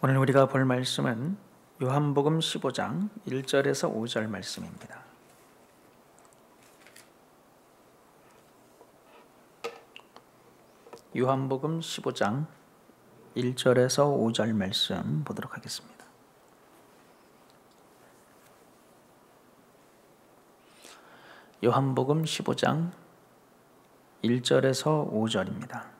오늘 우리가 볼 말씀은 요한복음 15장 1절에서 5절 말씀입니다. 요한복음 15장 1절에서 5절 말씀 보도록 하겠습니다. 요한복음 15장 1절에서 5절입니다.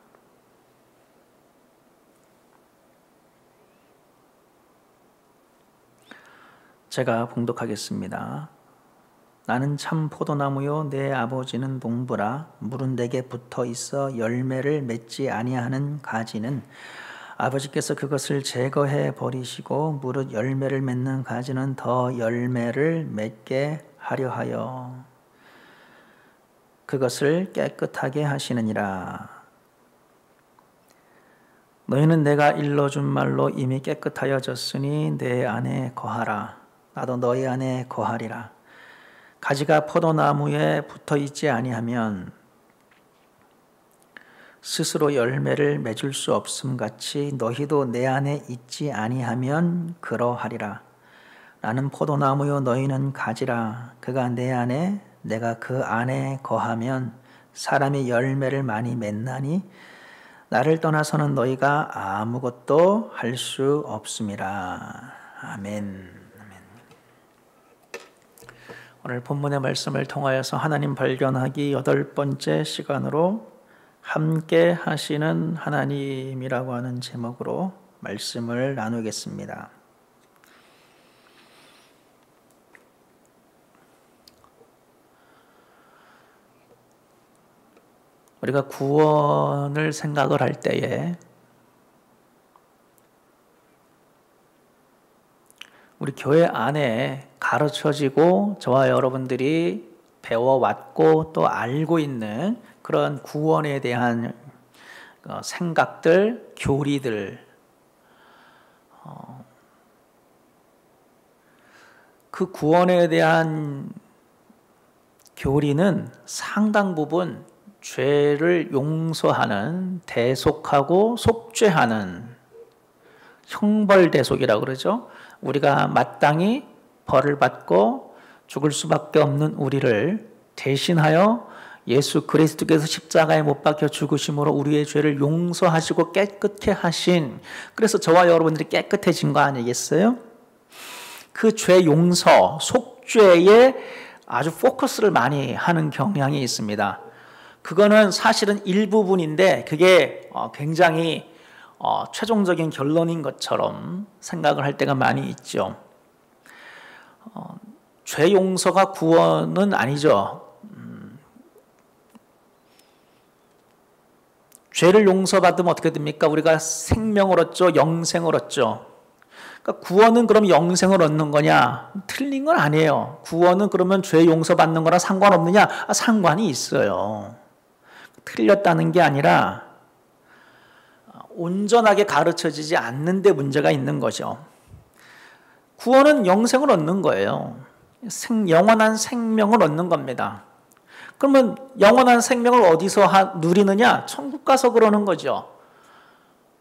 제가 봉독하겠습니다. 나는 참 포도나무요 내 아버지는 농부라. 물은 내게 붙어 있어 열매를 맺지 아니하는 가지는 아버지께서 그것을 제거해 버리시고 무릇 열매를 맺는 가지는 더 열매를 맺게 하려 하여 그것을 깨끗하게 하시느니라. 너희는 내가 일러준 말로 이미 깨끗하여졌으니 내 안에 거하라. 나도 너희 안에 거하리라. 가지가 포도나무에 붙어 있지 아니하면 스스로 열매를 맺을 수 없음 같이 너희도 내 안에 있지 아니하면 그러하리라. 나는 포도나무요 너희는 가지라. 그가 내 안에 내가 그 안에 거하면 사람이 열매를 많이 맺나니 나를 떠나서는 너희가 아무것도 할 수 없음이라. 아멘. 오늘 본문의 말씀을 통하여서 하나님 발견하기 8번째 시간으로 함께 하시는 하나님이라고 하는 제목으로 말씀을 나누겠습니다. 우리가 구원을 생각을 할 때에 우리 교회 안에 가르쳐지고 저와 여러분들이 배워왔고 또 알고 있는 그런 구원에 대한 생각들, 교리들, 그 구원에 대한 교리는 상당 부분 죄를 용서하는, 대속하고 속죄하는 형벌대속이라고 그러죠. 우리가 마땅히 벌을 받고 죽을 수밖에 없는 우리를 대신하여 예수 그리스도께서 십자가에 못 박혀 죽으심으로 우리의 죄를 용서하시고 깨끗게 하신, 그래서 저와 여러분들이 깨끗해진 거 아니겠어요? 그 죄 용서, 속죄에 아주 포커스를 많이 하는 경향이 있습니다. 그거는 사실은 일부분인데 그게 굉장히 최종적인 결론인 것처럼 생각을 할 때가 많이 있죠. 죄 용서가 구원은 아니죠. 죄를 용서받으면 어떻게 됩니까? 우리가 생명을 얻죠. 영생을 얻죠. 그러니까 구원은 그럼 영생을 얻는 거냐? 틀린 건 아니에요. 구원은 그러면 죄 용서받는 거랑 상관없느냐? 상관이 있어요. 틀렸다는 게 아니라 온전하게 가르쳐지지 않는 데 문제가 있는 거죠. 구원은 영생을 얻는 거예요. 영원한 생명을 얻는 겁니다. 그러면 영원한 생명을 어디서 누리느냐? 천국 가서 그러는 거죠.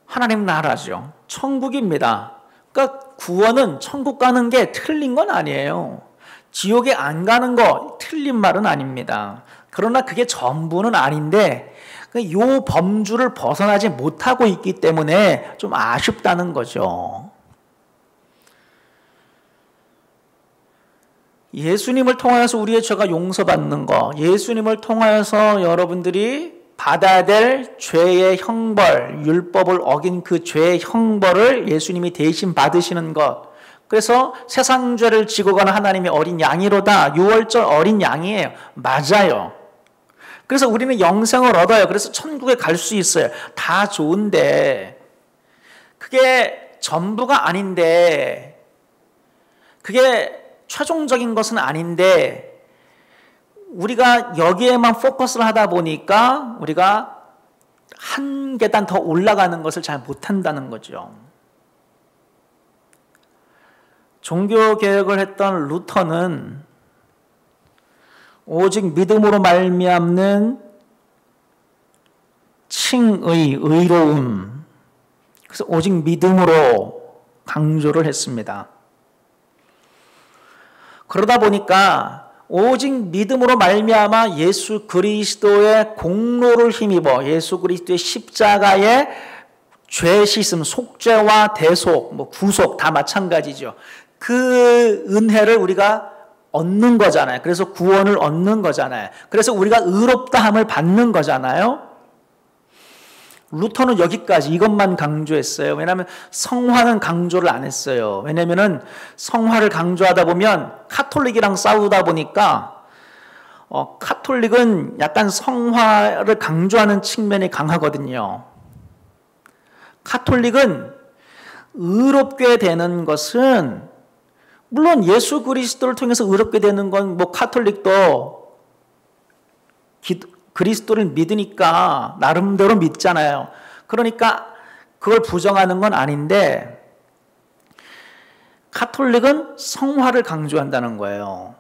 하나님 나라죠. 천국입니다. 그러니까 구원은 천국 가는 게 틀린 건 아니에요. 지옥에 안 가는 거 틀린 말은 아닙니다. 그러나 그게 전부는 아닌데 이 범주를 벗어나지 못하고 있기 때문에 좀 아쉽다는 거죠. 예수님을 통하여서 우리의 죄가 용서받는 거, 예수님을 통하여서 여러분들이 받아야 될 죄의 형벌, 율법을 어긴 그 죄의 형벌을 예수님이 대신 받으시는 것. 그래서 세상 죄를 지고 가는 하나님의 어린 양이로다. 6월절 어린 양이에요. 맞아요. 그래서 우리는 영생을 얻어요. 그래서 천국에 갈 수 있어요. 다 좋은데 그게 전부가 아닌데, 그게 최종적인 것은 아닌데 우리가 여기에만 포커스를 하다 보니까 우리가 한 계단 더 올라가는 것을 잘 못한다는 거죠. 종교개혁을 했던 루터는 오직 믿음으로 말미암는 칭의, 의로움, 그래서 오직 믿음으로 강조를 했습니다. 그러다 보니까 오직 믿음으로 말미암아 예수 그리스도의 공로를 힘입어 예수 그리스도의 십자가의 죄 씻음, 속죄와 대속, 구속 다 마찬가지죠. 그 은혜를 우리가 얻는 거잖아요. 그래서 구원을 얻는 거잖아요. 그래서 우리가 의롭다함을 받는 거잖아요. 루터는 여기까지 이것만 강조했어요. 왜냐하면 성화는 강조를 안 했어요. 왜냐하면 성화를 강조하다 보면 카톨릭이랑 싸우다 보니까 카톨릭은 약간 성화를 강조하는 측면이 강하거든요. 카톨릭은 의롭게 되는 것은 물론 예수 그리스도를 통해서 의롭게 되는 건 카톨릭도 그리스도를 믿으니까 나름대로 믿잖아요. 그러니까 그걸 부정하는 건 아닌데 카톨릭은 성화를 강조한다는 거예요.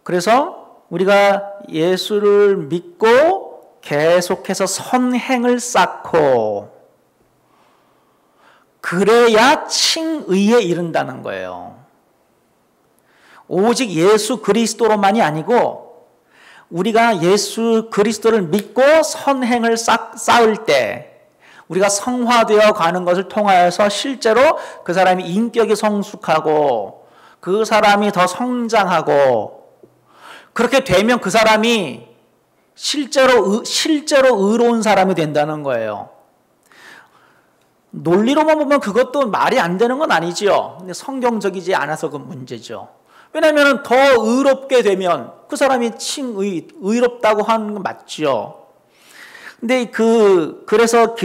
그래서 우리가 예수를 믿고 계속해서 선행을 쌓고 그래야 칭의에 이른다는 거예요. 오직 예수 그리스도로만이 아니고 우리가 예수 그리스도를 믿고 선행을 쌓을 때 우리가 성화되어 가는 것을 통하여서 실제로 그 사람이 인격이 성숙하고 그 사람이 더 성장하고 그렇게 되면 그 사람이 실제로 의로운 사람이 된다는 거예요. 논리로만 보면 그것도 말이 안 되는 건 아니죠. 근데 성경적이지 않아서 그 문제죠. 왜냐하면 더 의롭게 되면 그 사람이 의롭다고 하는 건 맞죠. 근데 그래서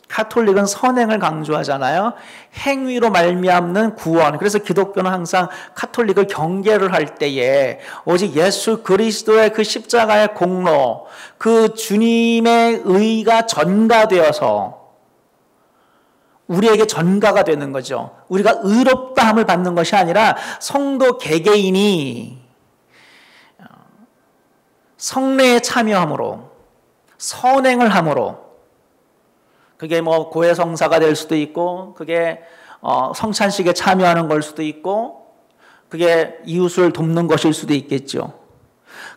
카톨릭은 선행을 강조하잖아요. 행위로 말미암는 구원. 그래서 기독교는 항상 카톨릭을 경계를 할 때에 오직 예수 그리스도의 그 십자가의 공로, 그 주님의 의가 전가되어서 우리에게 전가가 되는 거죠. 우리가 의롭다함을 받는 것이 아니라 성도 개개인이 성례에 참여함으로 선행을 함으로 그게 고해성사가 될 수도 있고 그게 성찬식에 참여하는 걸 수도 있고 그게 이웃을 돕는 것일 수도 있겠죠.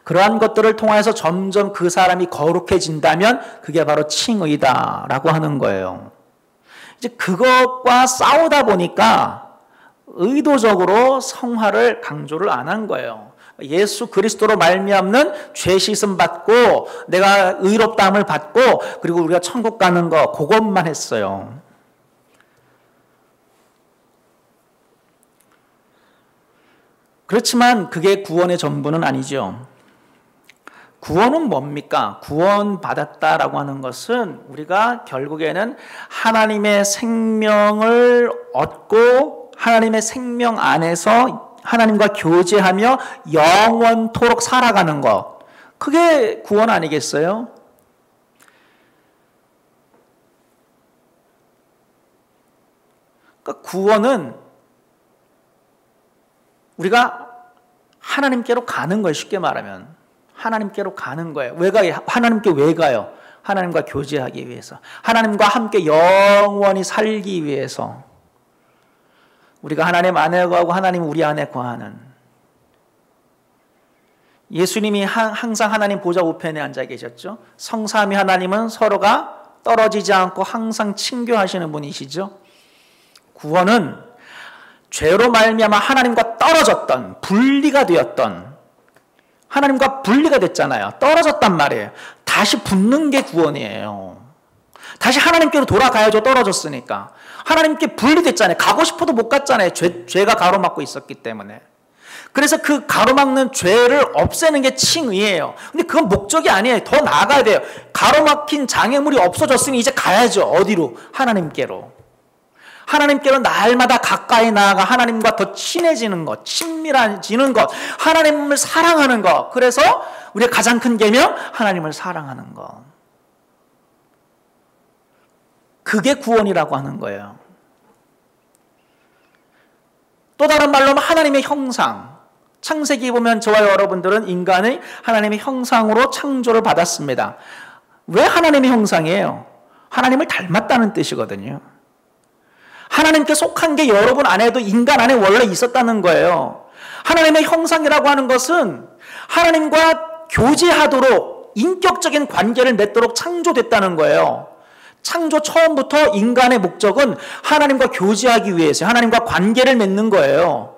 그러한 것들을 통해서 점점 그 사람이 거룩해진다면 그게 바로 칭의다라고 하는 거예요. 이제 그것과 싸우다 보니까 의도적으로 성화를 강조를 안 한 거예요. 예수 그리스도로 말미암는 죄 씻음 받고 내가 의롭다함을 받고 그리고 우리가 천국 가는 거 그것만 했어요. 그렇지만 그게 구원의 전부는 아니죠. 구원은 뭡니까? 구원 받았다라고 하는 것은 우리가 결국에는 하나님의 생명을 얻고 하나님의 생명 안에서 하나님과 교제하며 영원토록 살아가는 것. 그게 구원 아니겠어요? 그러니까 구원은 우리가 하나님께로 가는 거예요. 쉽게 말하면. 하나님께로 가는 거예요. 왜 가요? 하나님께 왜 가요? 하나님과 교제하기 위해서. 하나님과 함께 영원히 살기 위해서. 우리가 하나님 안에 거하고 하나님 우리 안에 거하는. 예수님이 항상 하나님 보좌 우편에 앉아 계셨죠. 성삼위 하나님은 서로가 떨어지지 않고 항상 친교하시는 분이시죠. 구원은 죄로 말미암아 하나님과 떨어졌던 분리가 되었던 하나님과 분리가 됐잖아요. 떨어졌단 말이에요. 다시 붙는 게 구원이에요. 다시 하나님께로 돌아가야죠. 떨어졌으니까. 하나님께 분리됐잖아요. 가고 싶어도 못 갔잖아요. 죄가 가로막고 있었기 때문에. 그래서 그 가로막는 죄를 없애는 게 칭의예요. 근데 그건 목적이 아니에요. 더 나아가야 돼요. 가로막힌 장애물이 없어졌으니 이제 가야죠. 어디로? 하나님께로. 하나님께로 날마다 가까이 나아가 하나님과 더 친해지는 것, 친밀해지는 것, 하나님을 사랑하는 것. 그래서 우리의 가장 큰 계명, 하나님을 사랑하는 것. 그게 구원이라고 하는 거예요. 또 다른 말로 하면 하나님의 형상. 창세기 보면 저와 여러분들은 인간의 하나님의 형상으로 창조를 받았습니다. 왜 하나님의 형상이에요? 하나님을 닮았다는 뜻이거든요. 하나님께 속한 게 여러분 안에도 인간 안에 원래 있었다는 거예요. 하나님의 형상이라고 하는 것은 하나님과 교제하도록 인격적인 관계를 맺도록 창조됐다는 거예요. 창조 처음부터 인간의 목적은 하나님과 교제하기 위해서 하나님과 관계를 맺는 거예요.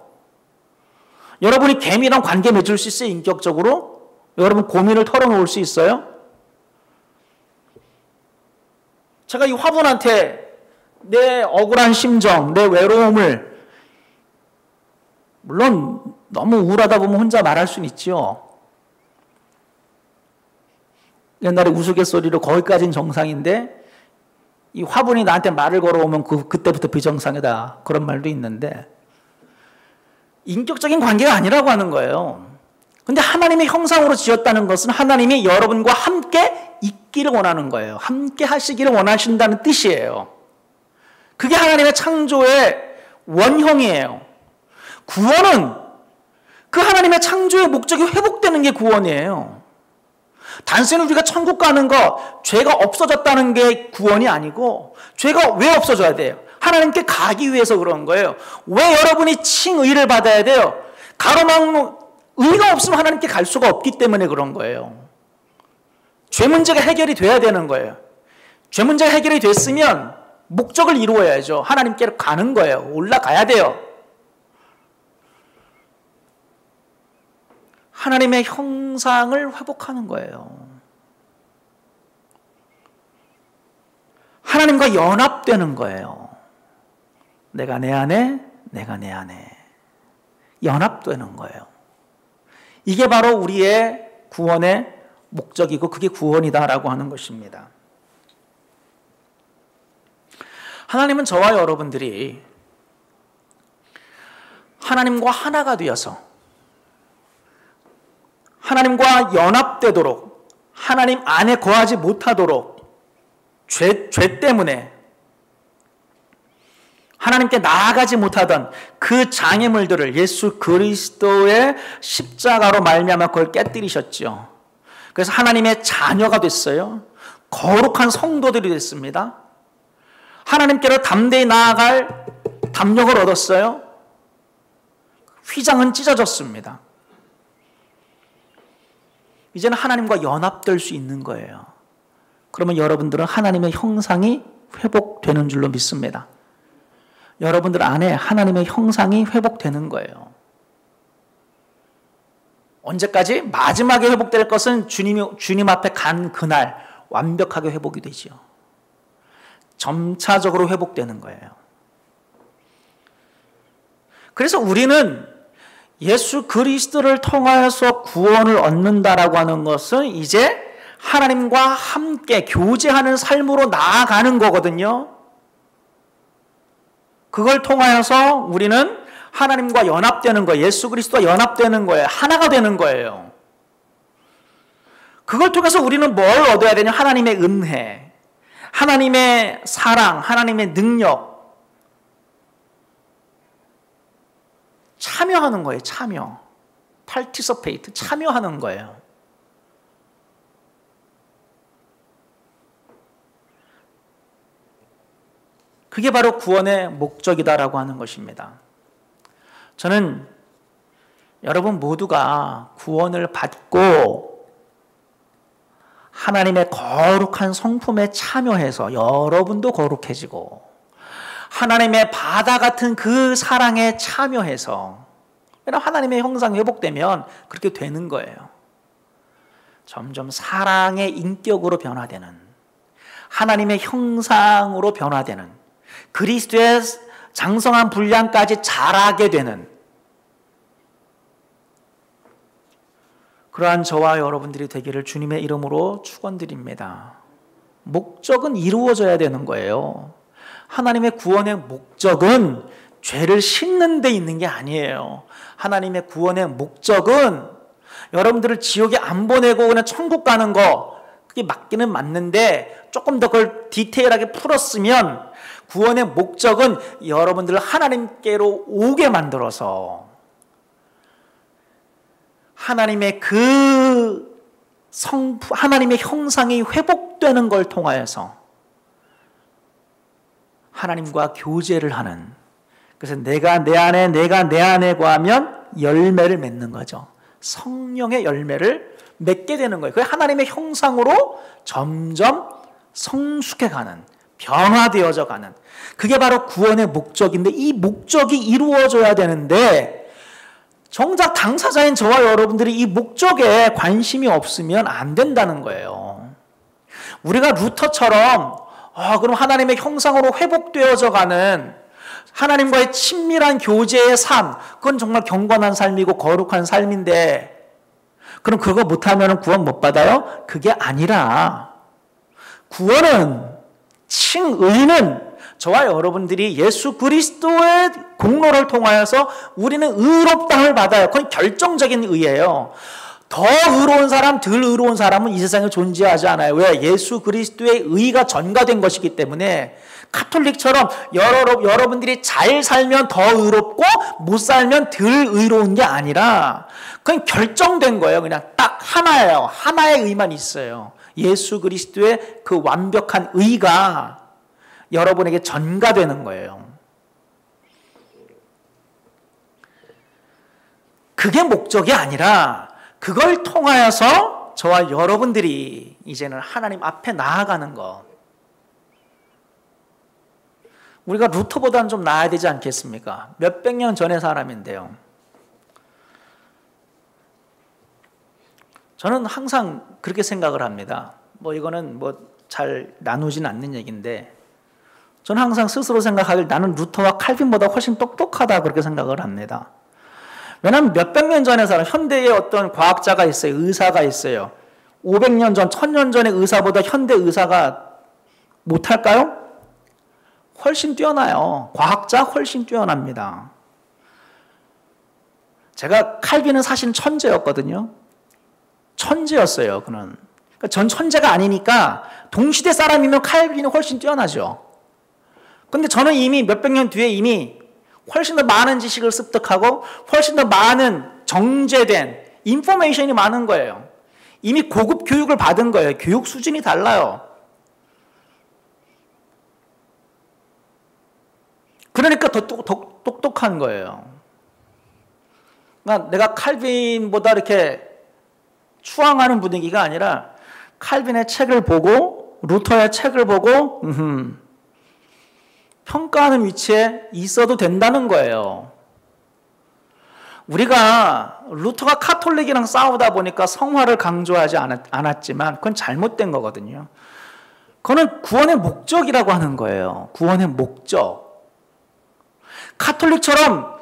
여러분이 개미랑 관계 맺을 수 있어요? 인격적으로? 여러분 고민을 털어놓을 수 있어요? 제가 이 화분한테 내 억울한 심정, 내 외로움을 물론 너무 우울하다 보면 혼자 말할 수는 있죠. 옛날에 우스갯소리로 거기까지는 정상인데 이 화분이 나한테 말을 걸어오면 그때부터 비정상이다. 그런 말도 있는데 인격적인 관계가 아니라고 하는 거예요. 근데 하나님의 형상으로 지었다는 것은 하나님이 여러분과 함께 있기를 원하는 거예요. 함께 하시기를 원하신다는 뜻이에요. 그게 하나님의 창조의 원형이에요. 구원은 그 하나님의 창조의 목적이 회복되는 게 구원이에요. 단순히 우리가 천국 가는 거, 죄가 없어졌다는 게 구원이 아니고 죄가 왜 없어져야 돼요? 하나님께 가기 위해서 그런 거예요. 왜 여러분이 칭의를 받아야 돼요? 가로막는 의가 없으면 하나님께 갈 수가 없기 때문에 그런 거예요. 죄 문제가 해결이 돼야 되는 거예요. 죄 문제가 해결이 됐으면 목적을 이루어야죠. 하나님께로 가는 거예요. 올라가야 돼요. 하나님의 형상을 회복하는 거예요. 하나님과 연합되는 거예요. 내가 내 안에, 내가 내 안에. 연합되는 거예요. 이게 바로 우리의 구원의 목적이고 그게 구원이다라고 하는 것입니다. 하나님은 저와 여러분들이 하나님과 하나가 되어서 하나님과 연합되도록 하나님 안에 거하지 못하도록 죄 때문에 하나님께 나아가지 못하던 그 장애물들을 예수 그리스도의 십자가로 말미암아 그걸 깨뜨리셨죠. 그래서 하나님의 자녀가 됐어요. 거룩한 성도들이 됐습니다. 하나님께로 담대히 나아갈 담력을 얻었어요. 휘장은 찢어졌습니다. 이제는 하나님과 연합될 수 있는 거예요. 그러면 여러분들은 하나님의 형상이 회복되는 줄로 믿습니다. 여러분들 안에 하나님의 형상이 회복되는 거예요. 언제까지? 마지막에 회복될 것은 주님 앞에 간 그날 완벽하게 회복이 되죠. 점차적으로 회복되는 거예요. 그래서 우리는 예수 그리스도를 통하여서 구원을 얻는다라고 하는 것은 이제 하나님과 함께 교제하는 삶으로 나아가는 거거든요. 그걸 통하여서 우리는 하나님과 연합되는 거예요. 예수 그리스도와 연합되는 거예요. 하나가 되는 거예요. 그걸 통해서 우리는 뭘 얻어야 되냐? 하나님의 은혜, 하나님의 사랑, 하나님의 능력. 참여하는 거예요. 참여. participate, 참여하는 거예요. 그게 바로 구원의 목적이다라고 하는 것입니다. 저는 여러분 모두가 구원을 받고 하나님의 거룩한 성품에 참여해서 여러분도 거룩해지고 하나님의 바다 같은 그 사랑에 참여해서 하나님의 형상이 회복되면 그렇게 되는 거예요. 점점 사랑의 인격으로 변화되는 하나님의 형상으로 변화되는 그리스도의 장성한 분량까지 자라게 되는 그러한 저와 여러분들이 되기를 주님의 이름으로 축원드립니다. 목적은 이루어져야 되는 거예요. 하나님의 구원의 목적은 죄를 씻는 데 있는 게 아니에요. 하나님의 구원의 목적은 여러분들을 지옥에 안 보내고 그냥 천국 가는 거 그게 맞기는 맞는데 조금 더 그걸 디테일하게 풀었으면 구원의 목적은 여러분들을 하나님께로 오게 만들어서 하나님의 하나님의 형상이 회복되는 걸 통하여서 하나님과 교제를 하는. 그래서 내가 내 안에, 내가 내 안에 거하면 열매를 맺는 거죠. 성령의 열매를 맺게 되는 거예요. 그 하나님의 형상으로 점점 성숙해가는, 변화되어져 가는. 그게 바로 구원의 목적인데, 이 목적이 이루어져야 되는데 정작 당사자인 저와 여러분들이 이 목적에 관심이 없으면 안 된다는 거예요. 우리가 루터처럼 그럼 하나님의 형상으로 회복되어져 가는 하나님과의 친밀한 교제의 삶, 그건 정말 경건한 삶이고 거룩한 삶인데, 그럼 그거 못하면 구원 못 받아요? 그게 아니라, 구원은, 칭의는 저와 여러분들이 예수 그리스도의 공로를 통하여서 우리는 의롭다함을 받아요. 그건 결정적인 의예요. 더 의로운 사람, 덜 의로운 사람은 이 세상에 존재하지 않아요. 왜? 예수 그리스도의 의가 전가된 것이기 때문에. 카톨릭처럼 여러분들이 잘 살면 더 의롭고 못 살면 덜 의로운 게 아니라 그냥 결정된 거예요. 그냥 딱 하나예요. 하나의 의만 있어요. 예수 그리스도의 그 완벽한 의가 여러분에게 전가되는 거예요. 그게 목적이 아니라 그걸 통하여서 저와 여러분들이 이제는 하나님 앞에 나아가는 것. 우리가 루터보다는 좀 나아야 되지 않겠습니까? 몇백 년 전의 사람인데요. 저는 항상 그렇게 생각을 합니다. 이거는 잘 나누진 않는 얘기인데, 저는 항상 스스로 생각하길 나는 루터와 칼빈보다 훨씬 똑똑하다 그렇게 생각을 합니다. 왜냐하면 몇백 년 전의 사람, 현대의 어떤 과학자가 있어요. 의사가 있어요. 500년 전, 1000년 전의 의사보다 현대 의사가 못할까요? 훨씬 뛰어나요. 과학자 훨씬 뛰어납니다. 제가 칼빈은 사실 천재였거든요. 천재였어요. 그는. 그러니까 전 천재가 아니니까 동시대 사람이면 칼빈이 훨씬 뛰어나죠. 근데 저는 이미 몇백 년 뒤에 이미 훨씬 더 많은 지식을 습득하고 훨씬 더 많은 정제된 인포메이션이 많은 거예요. 이미 고급 교육을 받은 거예요. 교육 수준이 달라요. 그러니까 더 똑똑한 거예요. 그러니까 내가 칼빈보다 이렇게 추앙하는 분위기가 아니라 칼빈의 책을 보고 루터의 책을 보고 평가하는 위치에 있어도 된다는 거예요. 우리가 루터가 카톨릭이랑 싸우다 보니까 성화를 강조하지 않았지만 그건 잘못된 거거든요. 그거는 구원의 목적이라고 하는 거예요. 구원의 목적. 카톨릭처럼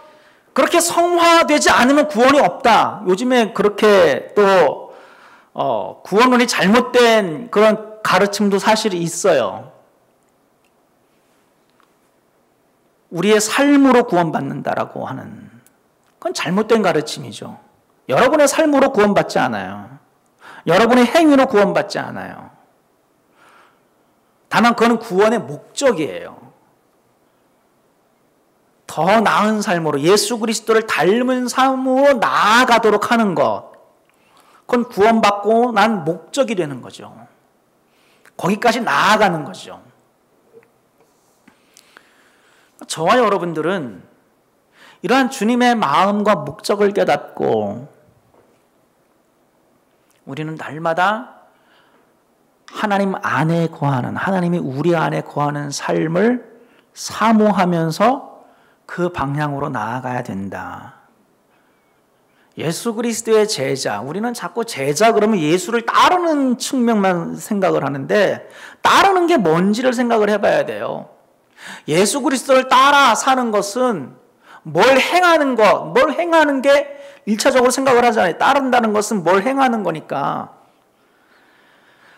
그렇게 성화되지 않으면 구원이 없다. 요즘에 그렇게 또 구원론이 잘못된 그런 가르침도 사실 있어요. 우리의 삶으로 구원받는다라고 하는, 그건 잘못된 가르침이죠. 여러분의 삶으로 구원받지 않아요. 여러분의 행위로 구원받지 않아요. 다만 그건 구원의 목적이에요. 더 나은 삶으로 예수 그리스도를 닮은 삶으로 나아가도록 하는 것, 그건 구원받고 난 목적이 되는 거죠. 거기까지 나아가는 거죠. 저와 여러분들은 이러한 주님의 마음과 목적을 깨닫고 우리는 날마다 하나님 안에 거하는, 하나님이 우리 안에 거하는 삶을 사모하면서 그 방향으로 나아가야 된다. 예수 그리스도의 제자, 우리는 자꾸 제자 그러면 예수를 따르는 측면만 생각을 하는데 따르는 게 뭔지를 생각을 해봐야 돼요. 예수 그리스도를 따라 사는 것은 뭘 행하는 것, 뭘 행하는 게 1차적으로 생각을 하잖아요. 따른다는 것은 뭘 행하는 거니까.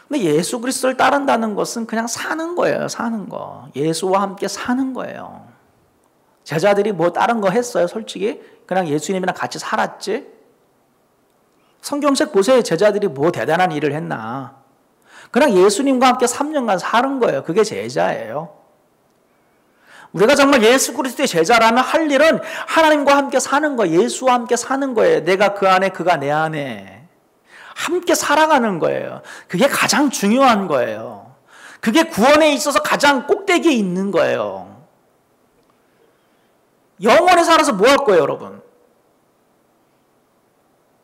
근데 예수 그리스도를 따른다는 것은 그냥 사는 거예요. 사는 거. 예수와 함께 사는 거예요. 제자들이 뭐 다른 거 했어요? 솔직히 그냥 예수님이랑 같이 살았지. 성경책 보세요. 제자들이 뭐 대단한 일을 했나. 그냥 예수님과 함께 3년간 사는 거예요. 그게 제자예요. 우리가 정말 예수 그리스도의 제자라면 할 일은 하나님과 함께 사는 거예요. 예수와 함께 사는 거예요. 내가 그 안에, 그가 내 안에 함께 살아가는 거예요. 그게 가장 중요한 거예요. 그게 구원에 있어서 가장 꼭대기에 있는 거예요. 영원에 살아서 뭐 할 거예요, 여러분?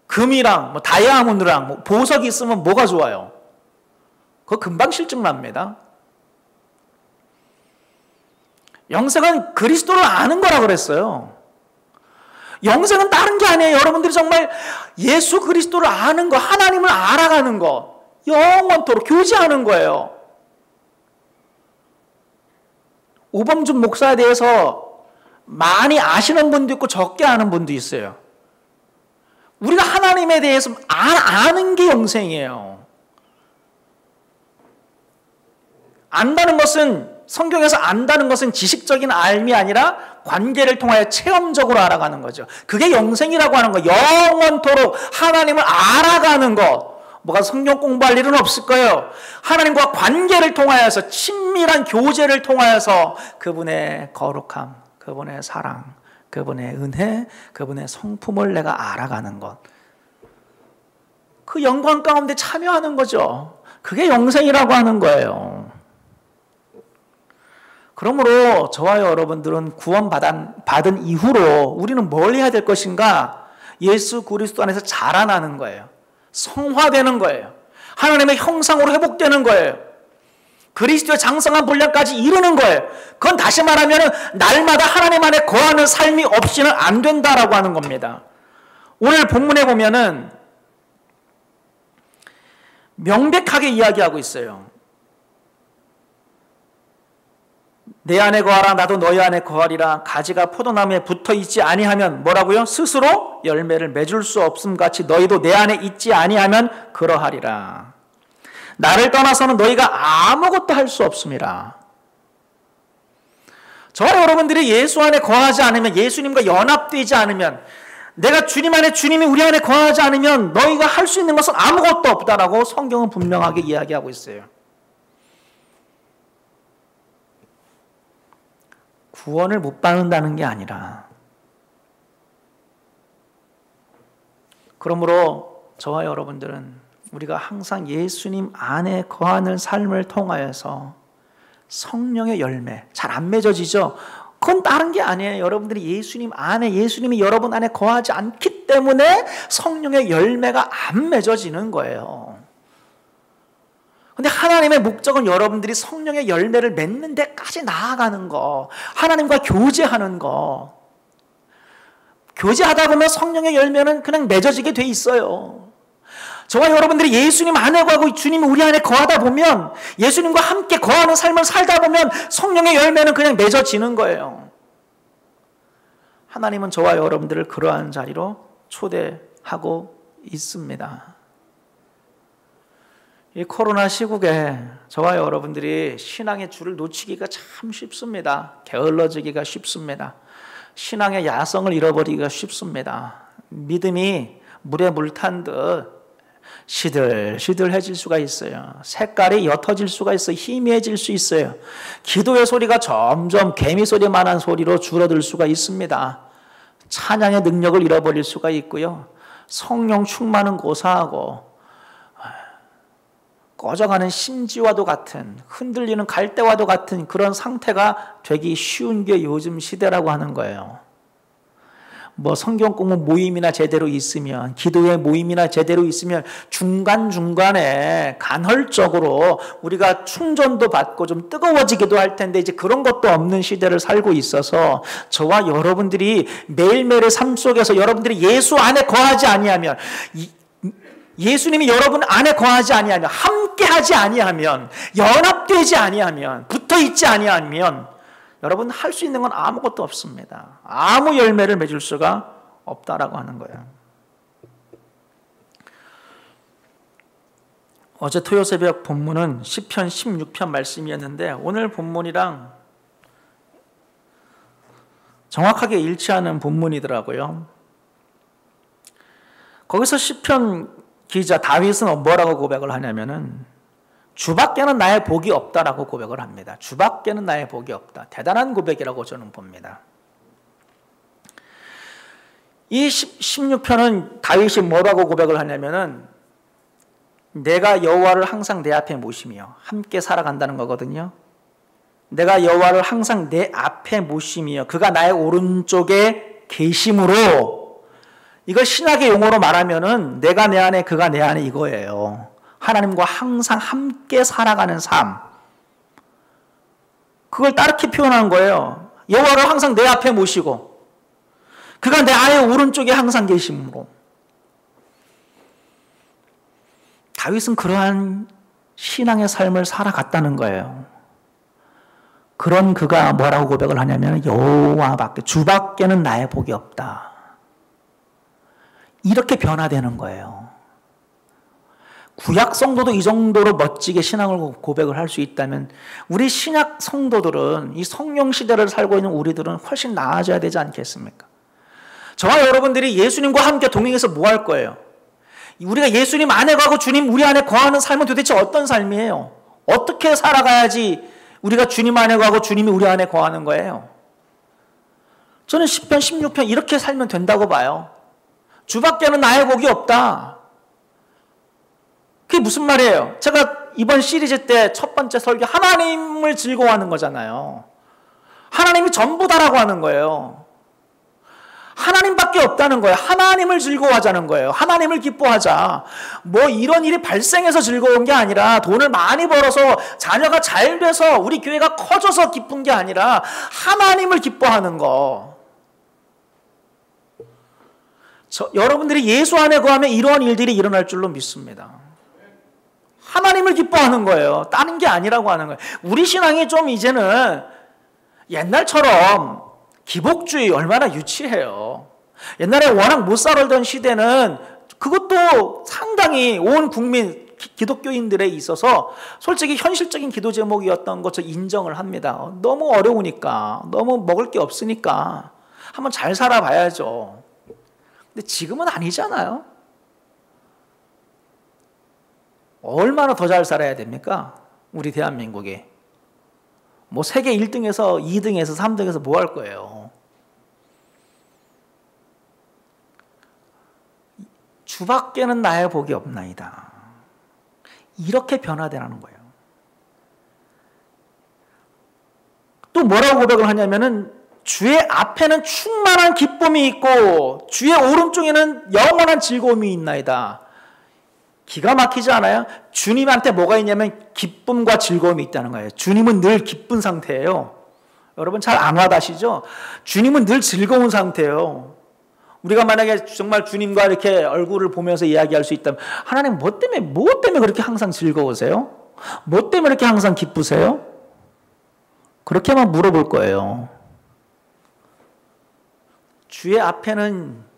금이랑 뭐 다이아몬드랑 뭐 보석이 있으면 뭐가 좋아요? 그거 금방 실증납니다. 영생은 그리스도를 아는 거라 그랬어요. 영생은 다른 게 아니에요. 여러분들이 정말 예수 그리스도를 아는 거, 하나님을 알아가는 거, 영원토록 교제하는 거예요. 오범준 목사에 대해서 많이 아시는 분도 있고 적게 아는 분도 있어요. 우리가 하나님에 대해서 아는 게 영생이에요. 안다는 것은, 성경에서 안다는 것은 지식적인 알미 아니라 관계를 통하여 체험적으로 알아가는 거죠. 그게 영생이라고 하는 거예요. 영원토록 하나님을 알아가는 것. 뭐가 성경 공부할 일은 없을 거예요. 하나님과 관계를 통하여서, 친밀한 교제를 통하여서 그분의 거룩함, 그분의 사랑, 그분의 은혜, 그분의 성품을 내가 알아가는 것. 그 영광 가운데 참여하는 거죠. 그게 영생이라고 하는 거예요. 그러므로 저와 여러분들은 구원받은 이후로 우리는 뭘 해야 될 것인가? 예수 그리스도 안에서 자라나는 거예요. 성화되는 거예요. 하나님의 형상으로 회복되는 거예요. 그리스도의 장성한 분량까지 이루는 거예요. 그건 다시 말하면 날마다 하나님 안에 거하는 삶이 없이는 안 된다라고 하는 겁니다. 오늘 본문에 보면은 명백하게 이야기하고 있어요. 내 안에 거하라, 나도 너희 안에 거하리라. 가지가 포도나무에 붙어있지 아니하면 뭐라고요? 스스로 열매를 맺을 수 없음같이 너희도 내 안에 있지 아니하면 그러하리라. 나를 떠나서는 너희가 아무것도 할 수 없습니다. 저와 여러분들이 예수 안에 거하지 않으면, 예수님과 연합되지 않으면, 내가 주님 안에, 주님이 우리 안에 거하지 않으면 너희가 할 수 있는 것은 아무것도 없다라고 성경은 분명하게 이야기하고 있어요. 구원을 못 받는다는 게 아니라, 그러므로 저와 여러분들은 우리가 항상 예수님 안에 거하는 삶을 통하여서 성령의 열매, 잘 안 맺어지죠? 그건 다른 게 아니에요. 여러분들이 예수님 안에, 예수님이 여러분 안에 거하지 않기 때문에 성령의 열매가 안 맺어지는 거예요. 근데 하나님의 목적은 여러분들이 성령의 열매를 맺는 데까지 나아가는 거, 하나님과 교제하는 거. 교제하다 보면 성령의 열매는 그냥 맺어지게 돼 있어요. 저와 여러분들이 예수님 안에 거하고 주님이 우리 안에 거하다 보면, 예수님과 함께 거하는 삶을 살다 보면 성령의 열매는 그냥 맺어지는 거예요. 하나님은 저와 여러분들을 그러한 자리로 초대하고 있습니다. 이 코로나 시국에 저와 여러분들이 신앙의 줄을 놓치기가 참 쉽습니다. 게을러지기가 쉽습니다. 신앙의 야성을 잃어버리기가 쉽습니다. 믿음이 물에 물 탄 듯 시들시들해질 수가 있어요. 색깔이 옅어질 수가 있어요. 희미해질 수 있어요. 기도의 소리가 점점 개미 소리만한 소리로 줄어들 수가 있습니다. 찬양의 능력을 잃어버릴 수가 있고요. 성령 충만은 고사하고 꺼져가는 심지와도 같은, 흔들리는 갈대와도 같은 그런 상태가 되기 쉬운 게 요즘 시대라고 하는 거예요. 뭐 성경 공부 모임이나 제대로 있으면, 기도회 모임이나 제대로 있으면 중간중간에 간헐적으로 우리가 충전도 받고 좀 뜨거워지기도 할 텐데, 이제 그런 것도 없는 시대를 살고 있어서 저와 여러분들이 매일매일의 삶 속에서 여러분들이 예수 안에 거하지 아니하면, 예수님이 여러분 안에 거하지 아니하면, 함께하지 아니하면, 연합되지 아니하면, 붙어있지 아니하면 여러분 할 수 있는 건 아무것도 없습니다. 아무 열매를 맺을 수가 없다라고 하는 거예요. 어제 토요 새벽 본문은 시편 16편 말씀이었는데, 오늘 본문이랑 정확하게 일치하는 본문이더라고요. 거기서 시편 기자 다윗은 뭐라고 고백을 하냐면은, 주밖에는 나의 복이 없다라고 고백을 합니다. 주밖에는 나의 복이 없다. 대단한 고백이라고 저는 봅니다. 이 16편은 다윗이 뭐라고 고백을 하냐면은, 내가 여호와를 항상 내 앞에 모시며 함께 살아간다는 거거든요. 내가 여호와를 항상 내 앞에 모시며 그가 나의 오른쪽에 계심으로, 이걸 신학의 용어로 말하면은 내가 내 안에 그가 내 안에 이거예요. 하나님과 항상 함께 살아가는 삶. 그걸 따르게 표현한 거예요. 여호와를 항상 내 앞에 모시고 그가 내 안에 오른쪽에 항상 계심으로. 다윗은 그러한 신앙의 삶을 살아갔다는 거예요. 그런 그가 뭐라고 고백을 하냐면 여호와밖에, 주밖에는 나의 복이 없다. 이렇게 변화되는 거예요. 구약 성도도 이 정도로 멋지게 신앙을 고백을 할 수 있다면 우리 신약 성도들은, 이 성령 시대를 살고 있는 우리들은 훨씬 나아져야 되지 않겠습니까? 저와 여러분들이 예수님과 함께 동행해서 뭐 할 거예요? 우리가 예수님 안에 가고 주님 우리 안에 거하는 삶은 도대체 어떤 삶이에요? 어떻게 살아가야지 우리가 주님 안에 가고 주님이 우리 안에 거하는 거예요? 저는 10편, 16편 이렇게 살면 된다고 봐요. 주밖에는 나의 복이 없다. 그게 무슨 말이에요? 제가 이번 시리즈 때 첫 번째 설교, 하나님을 즐거워하는 거잖아요. 하나님이 전부다라고 하는 거예요. 하나님밖에 없다는 거예요. 하나님을 즐거워하자는 거예요. 하나님을 기뻐하자. 뭐 이런 일이 발생해서 즐거운 게 아니라, 돈을 많이 벌어서 자녀가 잘 돼서 우리 교회가 커져서 기쁜 게 아니라 하나님을 기뻐하는 거. 여러분들이 예수 안에 거하면 이러한 일들이 일어날 줄로 믿습니다. 하나님을 기뻐하는 거예요. 다른 게 아니라고 하는 거예요. 우리 신앙이 좀 이제는 옛날처럼 기복주의 얼마나 유치해요. 옛날에 워낙 못 살던 시대는 그것도 상당히 온 국민 기독교인들에 있어서 솔직히 현실적인 기도 제목이었던 것을 인정을 합니다. 너무 어려우니까, 너무 먹을 게 없으니까 한번 잘 살아봐야죠. 근데 지금은 아니잖아요. 얼마나 더 잘 살아야 됩니까? 우리 대한민국이. 뭐 세계 1등에서 2등에서 3등에서 뭐 할 거예요? 주밖에는 나의 복이 없나이다. 이렇게 변화되라는 거예요. 또 뭐라고 고백을 하냐면은 주의 앞에는 충만한 기쁨이 있고 주의 오른쪽에는 영원한 즐거움이 있나이다. 기가 막히지 않아요? 주님한테 뭐가 있냐면 기쁨과 즐거움이 있다는 거예요. 주님은 늘 기쁜 상태예요. 여러분 잘 안 와닿으시죠? 주님은 늘 즐거운 상태예요. 우리가 만약에 정말 주님과 이렇게 얼굴을 보면서 이야기할 수 있다면, 하나님 뭐 때문에 그렇게 항상 즐거우세요? 뭐 때문에 이렇게 항상 기쁘세요? 그렇게만 물어볼 거예요. 주의 앞에는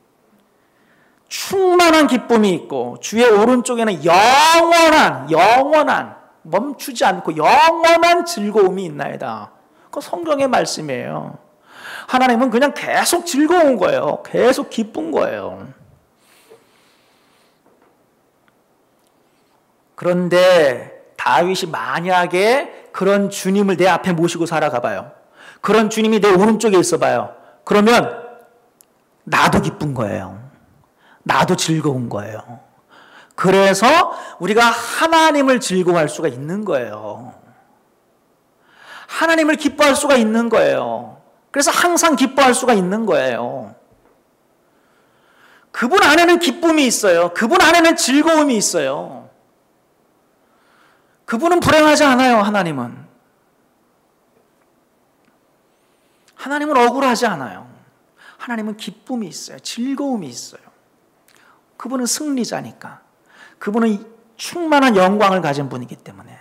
충만한 기쁨이 있고 주의 오른쪽에는 영원한 멈추지 않고 영원한 즐거움이 있나이다. 그거 성경의 말씀이에요. 하나님은 그냥 계속 즐거운 거예요. 계속 기쁜 거예요. 그런데 다윗이 만약에 그런 주님을 내 앞에 모시고 살아가 봐요. 그런 주님이 내 오른쪽에 있어 봐요. 그러면 나도 기쁜 거예요. 나도 즐거운 거예요. 그래서 우리가 하나님을 즐거워할 수가 있는 거예요. 하나님을 기뻐할 수가 있는 거예요. 그래서 항상 기뻐할 수가 있는 거예요. 그분 안에는 기쁨이 있어요. 그분 안에는 즐거움이 있어요. 그분은 불행하지 않아요. 하나님은 억울하지 않아요. 하나님은 기쁨이 있어요. 즐거움이 있어요. 그분은 승리자니까. 그분은 충만한 영광을 가진 분이기 때문에.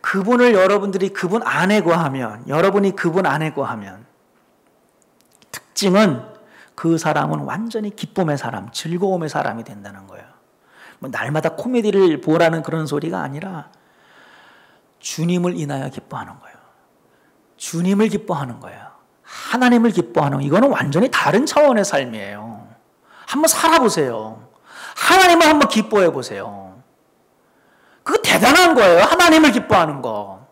그분을 여러분들이 그분 안에 거하면, 여러분이 그분 안에 거하면 특징은 그 사람은 완전히 기쁨의 사람, 즐거움의 사람이 된다는 거예요. 뭐 날마다 코미디를 보라는 그런 소리가 아니라 주님을 인하여 기뻐하는 거예요. 주님을 기뻐하는 거예요. 하나님을 기뻐하는, 이거는 완전히 다른 차원의 삶이에요. 한번 살아보세요. 하나님을 한번 기뻐해 보세요. 그거 대단한 거예요. 하나님을 기뻐하는 거.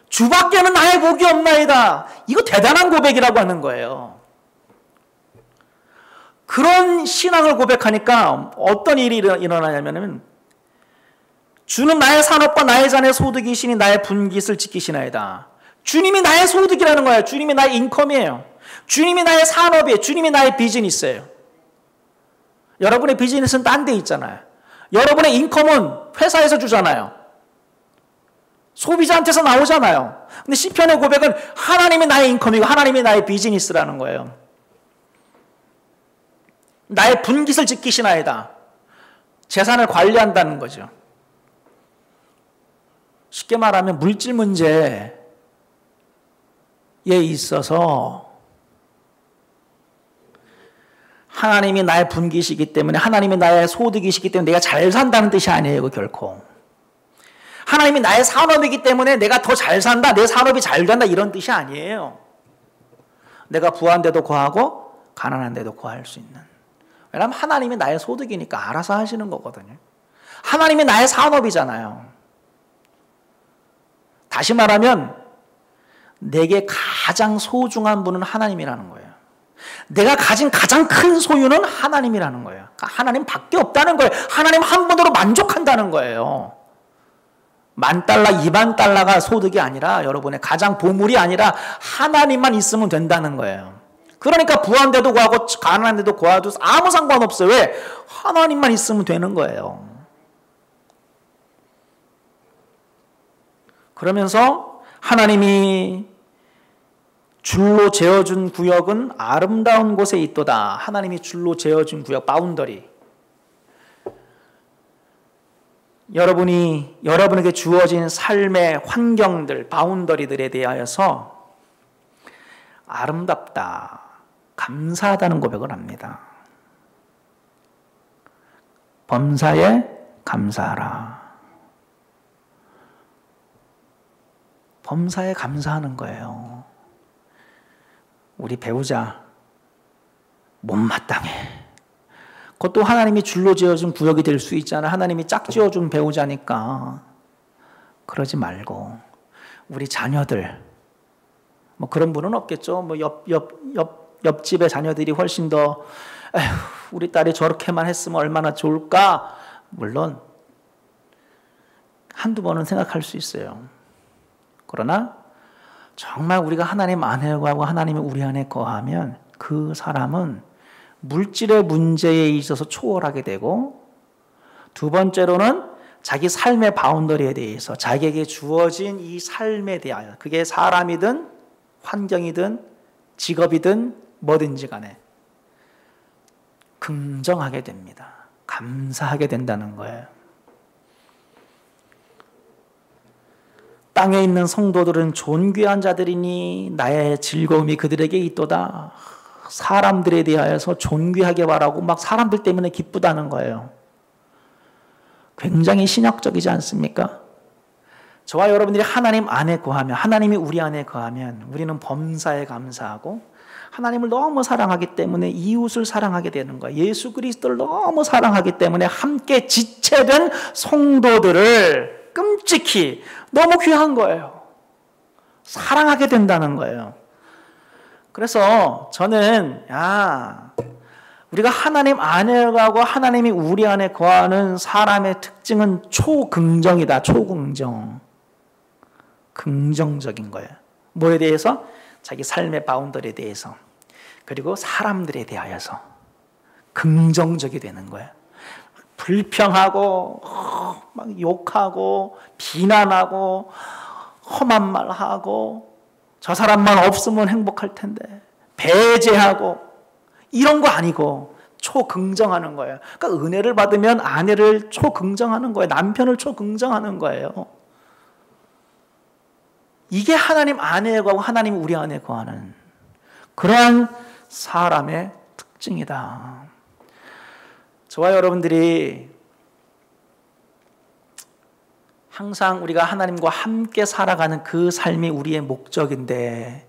주밖에는 나의 복이 없나이다. 이거 대단한 고백이라고 하는 거예요. 그런 신앙을 고백하니까 어떤 일이 일어나냐면은 주는 나의 산업과 나의 잔의 소득이시니 나의 분깃을 지키시나이다. 주님이 나의 소득이라는 거예요. 주님이 나의 인컴이에요. 주님이 나의 산업이에요. 주님이 나의 비즈니스예요. 여러분의 비즈니스는 딴 데 있잖아요. 여러분의 인컴은 회사에서 주잖아요. 소비자한테서 나오잖아요. 근데 시편의 고백은 하나님이 나의 인컴이고 하나님이 나의 비즈니스라는 거예요. 나의 분깃을 지키시나이다. 재산을 관리한다는 거죠. 쉽게 말하면 물질 문제에 있어서 하나님이 나의 분깃이기 때문에 하나님이 나의 소득이시기 때문에 내가 잘 산다는 뜻이 아니에요. 결코. 하나님이 나의 산업이기 때문에 내가 더 잘 산다, 내 산업이 잘 된다 이런 뜻이 아니에요. 내가 부한데도 거하고 가난한데도 거할 수 있는. 왜냐하면 하나님이 나의 소득이니까 알아서 하시는 거거든요. 하나님이 나의 산업이잖아요. 다시 말하면 내게 가장 소중한 분은 하나님이라는 거예요. 내가 가진 가장 큰 소유는 하나님이라는 거예요. 하나님밖에 없다는 거예요. 하나님 한 분으로 만족한다는 거예요. $10,000, $20,000가 소득이 아니라 여러분의 가장 보물이 아니라 하나님만 있으면 된다는 거예요. 그러니까 부한데도 구하고 가난한데도 구하도 아무 상관없어요. 왜? 하나님만 있으면 되는 거예요. 그러면서 하나님이 줄로 재어준 구역은 아름다운 곳에 있도다. 하나님이 줄로 재어준 구역, 바운더리. 여러분에게 주어진 삶의 환경들, 바운더리들에 대하여서 아름답다, 감사하다는 고백을 합니다. 범사에 감사하라. 범사에 감사하는 거예요. 우리 배우자 못마땅해. 그것도 하나님이 줄로 지어준 구역이 될 수 있잖아. 하나님이 짝 지어준 배우자니까. 그러지 말고 우리 자녀들 뭐 그런 분은 없겠죠. 뭐 옆집의 자녀들이 훨씬 더 에휴, 우리 딸이 저렇게만 했으면 얼마나 좋을까. 물론 한두 번은 생각할 수 있어요. 그러나 정말 우리가 하나님 안에 거하고 하나님이 우리 안에 거하면 그 사람은 물질의 문제에 있어서 초월하게 되고, 두 번째로는 자기 삶의 바운더리에 대해서 자기에게 주어진 이 삶에 대하여, 그게 사람이든 환경이든 직업이든 뭐든지 간에 긍정하게 됩니다. 감사하게 된다는 거예요. 땅에 있는 성도들은 존귀한 자들이니 나의 즐거움이 그들에게 있도다. 사람들에 대하여서 존귀하게 말하고 막 사람들 때문에 기쁘다는 거예요. 굉장히 신약적이지 않습니까? 저와 여러분들이 하나님 안에 거하면, 하나님이 우리 안에 거하면 우리는 범사에 감사하고 하나님을 너무 사랑하기 때문에 이웃을 사랑하게 되는 거예요. 예수 그리스도를 너무 사랑하기 때문에 함께 지체된 성도들을 끔찍히 너무 귀한 거예요. 사랑하게 된다는 거예요. 그래서 저는 우리가 하나님 안에 가고 하나님이 우리 안에 거하는 사람의 특징은 초긍정이다. 초긍정. 긍정적인 거예요. 뭐에 대해서? 자기 삶의 바운더리에 대해서. 그리고 사람들에 대하여서 긍정적이 되는 거예요. 불평하고 막 욕하고 비난하고 험한 말하고 저 사람만 없으면 행복할 텐데 배제하고 이런 거 아니고 초긍정하는 거예요. 그러니까 은혜를 받으면 아내를 초긍정하는 거예요. 남편을 초긍정하는 거예요. 이게 하나님 안에 거하고 하나님 우리 안에 거하는 그러한 사람의 특징이다. 저와 여러분들이 항상 우리가 하나님과 함께 살아가는 그 삶이 우리의 목적인데,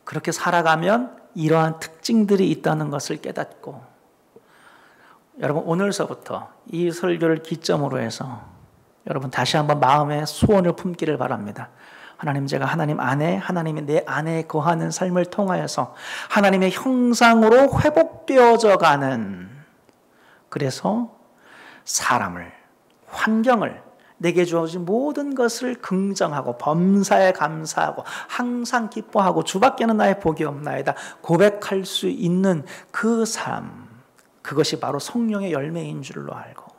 그렇게 살아가면 이러한 특징들이 있다는 것을 깨닫고, 여러분 오늘서부터 이 설교를 기점으로 해서 여러분 다시 한번 마음의 소원을 품기를 바랍니다. 하나님, 제가 하나님 안에, 하나님이 내 안에 거하는 삶을 통하여서 하나님의 형상으로 회복되어져 가는, 그래서 사람을, 환경을, 내게 주어진 모든 것을 긍정하고 범사에 감사하고 항상 기뻐하고 주밖에는 나의 복이 없나이다 고백할 수 있는 그 삶, 그것이 바로 성령의 열매인 줄로 알고,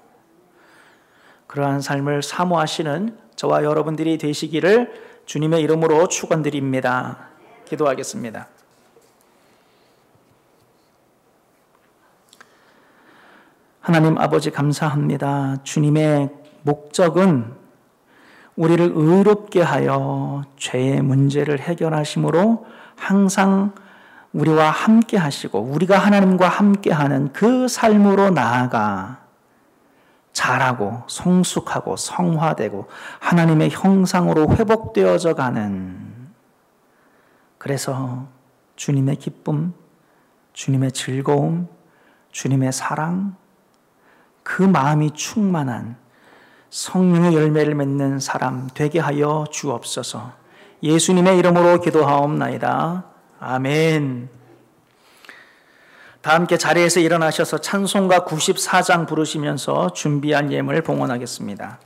그러한 삶을 사모하시는 저와 여러분들이 되시기를 주님의 이름으로 축원드립니다. 기도하겠습니다. 하나님 아버지, 감사합니다. 주님의 목적은 우리를 의롭게 하여 죄의 문제를 해결하심으로 항상 우리와 함께 하시고 우리가 하나님과 함께 하는 그 삶으로 나아가 자라고 성숙하고 성화되고 하나님의 형상으로 회복되어져 가는, 그래서 주님의 기쁨, 주님의 즐거움, 주님의 사랑, 그 마음이 충만한 성령의 열매를 맺는 사람 되게 하여 주옵소서. 예수님의 이름으로 기도하옵나이다. 아멘. 다 함께 자리에서 일어나셔서 찬송가 94장 부르시면서 준비한 예물 봉헌하겠습니다.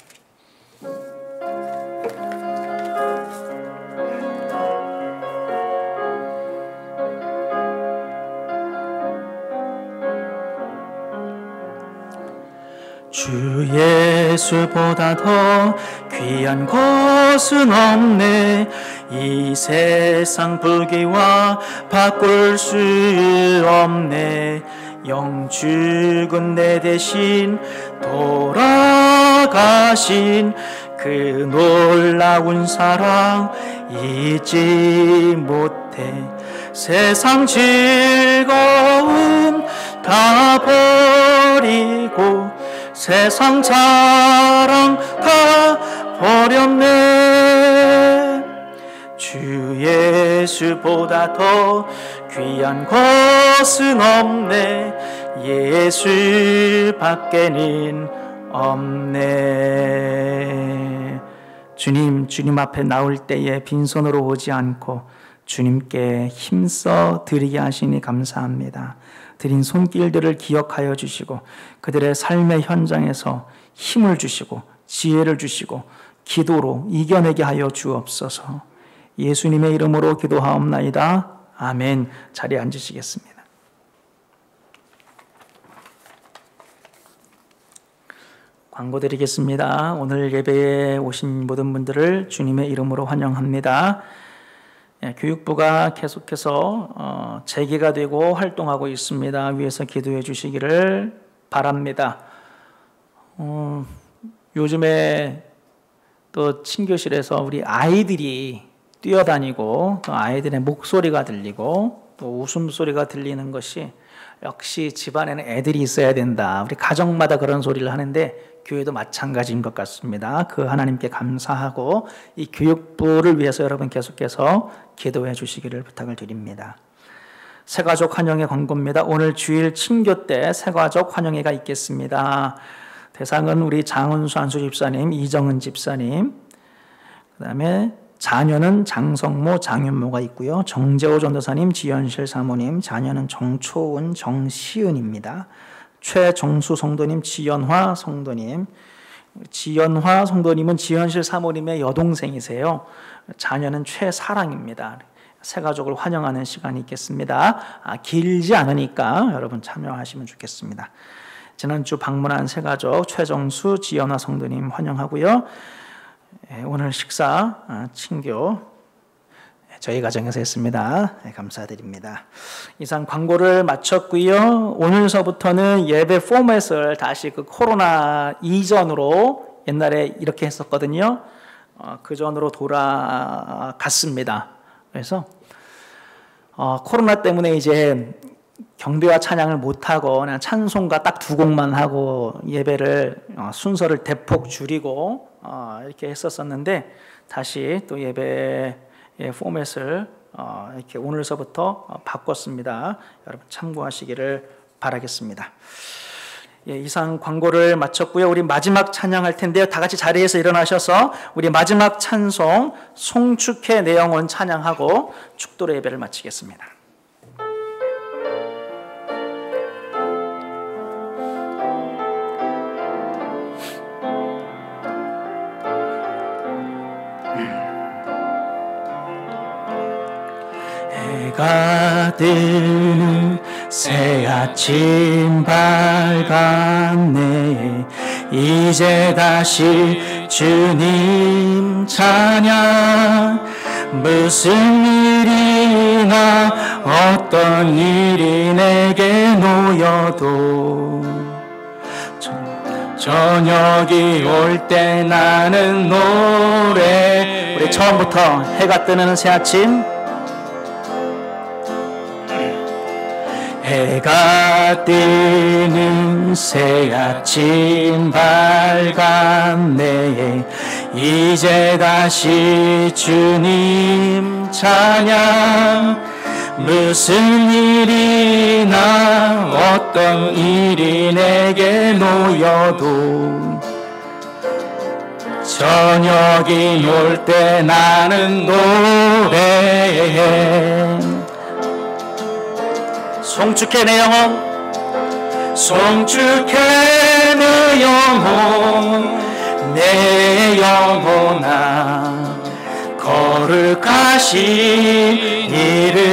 주 예수보다 더 귀한 것은 없네. 이 세상 부귀와 바꿀 수 없네. 영 죽은 내 대신 돌아가신 그 놀라운 사랑 잊지 못해. 세상 즐거움 다 버리고 세상 자랑 다 버렸네. 주 예수보다 더 귀한 것은 없네. 예수 밖에는 없네. 주님 앞에 나올 때에 빈손으로 오지 않고 주님께 힘써 드리게 하시니 감사합니다. 드린 손길들을 기억하여 주시고 그들의 삶의 현장에서 힘을 주시고 지혜를 주시고 기도로 이겨내게 하여 주옵소서. 예수님의 이름으로 기도하옵나이다. 아멘. 자리에 앉으시겠습니다. 광고 드리겠습니다. 오늘 예배에 오신 모든 분들을 주님의 이름으로 환영합니다. 교육부가 계속해서 재개가 되고 활동하고 있습니다. 위에서 기도해 주시기를 바랍니다. 요즘에 또 친교실에서 우리 아이들이 뛰어다니고 또 아이들의 목소리가 들리고 또 웃음소리가 들리는 것이 역시 집안에는 애들이 있어야 된다. 우리 가정마다 그런 소리를 하는데 교회도 마찬가지인 것 같습니다. 그 하나님께 감사하고 이 교육부를 위해서 여러분 계속해서 기도해 주시기를 부탁을 드립니다. 새가족 환영회 광고입니다. 오늘 주일 친교 때 새가족 환영회가 있겠습니다. 대상은 우리 장은수 안수 집사님, 이정은 집사님, 그 다음에 자녀는 장성모, 장윤모가 있고요. 정재호 전도사님, 지연실 사모님, 자녀는 정초은, 정시은입니다. 최정수 성도님, 지연화 성도님. 지연화 성도님은 지연실 사모님의 여동생이세요. 자녀는 최사랑입니다. 새 가족을 환영하는 시간이 있겠습니다. 길지 않으니까 여러분 참여하시면 좋겠습니다. 지난주 방문한 새 가족 최정수, 지연화 성도님 환영하고요. 오늘 식사 친교 저희 가정에서 했습니다. 감사드립니다. 이상 광고를 마쳤고요. 오늘서부터는 예배 포맷을 다시 그 코로나 이전으로 옛날에 이렇게 했었거든요. 그 전으로 돌아갔습니다. 그래서 코로나 때문에 이제 경배와 찬양을 못하고 그냥 찬송가 딱 두 곡만 하고 예배를 순서를 대폭 줄이고 이렇게 했었었는데 다시 또 예배 포맷을 이렇게 오늘서부터 바꿨습니다. 여러분 참고하시기를 바라겠습니다. 예, 이상 광고를 마쳤고요. 우리 마지막 찬양할 텐데요. 다 같이 자리에서 일어나셔서 우리 마지막 찬송 송축해 내 영혼 찬양하고 축도로 예배를 마치겠습니다. 해가 뜨는 새 아침 밝았네. 이제 다시 주님 찬양. 무슨 일이나 어떤 일이 내게 놓여도 저녁이 올 때 나는 노래. 우리 처음부터 해가 뜨는 새 아침. 해가 뜨는 새 아침 밝았네. 이제 다시 주님 찬양. 무슨 일이나 어떤 일이 내게 놓여도 저녁이 올 때 나는 노래해. 송축해 내 영혼, 송축해 내 영혼, 내 영혼아 거룩하신 이름.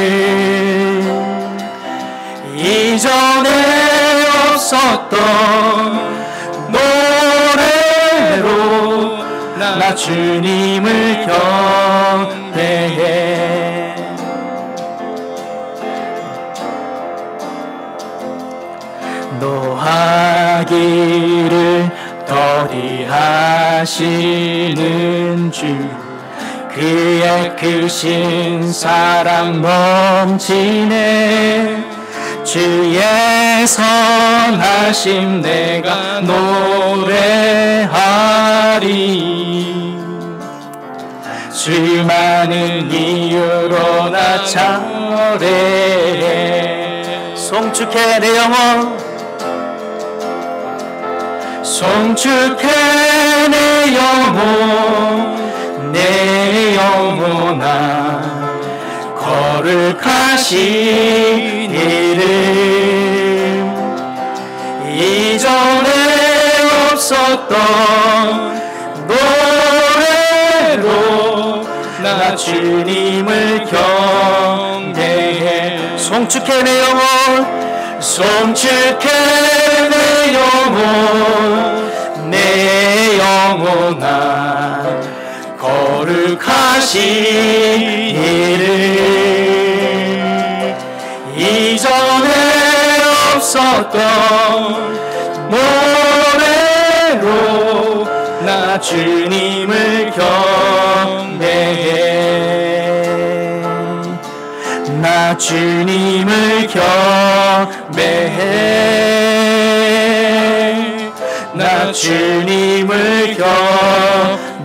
이전에 없었던 노래로 나 주님을 경배해. 노하기를 더디하시는 주, 그의 크신 사랑 넘치네. 주의 선하심 내가 노래하리. 수많은 이유로 나 찬양해. 송축해 내 영혼, 송축해 내 영혼, 내 영혼아 거룩하신 이름. 이전에 없었던 노래로 나 주님을 경배해. 송축해 내 영혼, 송축해 내 영혼, 내 영혼아 거룩하신 이름. 이전에 없었던 노래로 나 주님을 경배해. 나 주님을 경배해. 나 주님을 경배해.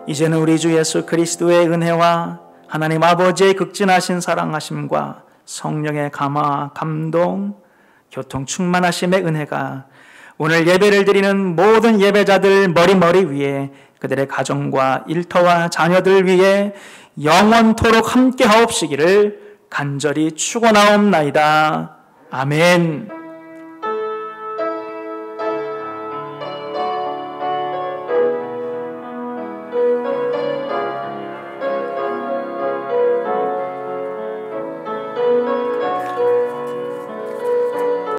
이제는 우리 주 예수 그리스도의 은혜와 하나님 아버지의 극진하신 사랑하심과 성령의 감화, 감동, 교통 충만하심의 은혜가 오늘 예배를 드리는 모든 예배자들 머리 위에, 그들의 가정과 일터와 자녀들 위에 영원토록 함께하옵시기를 간절히 축원하옵나이다. 아멘.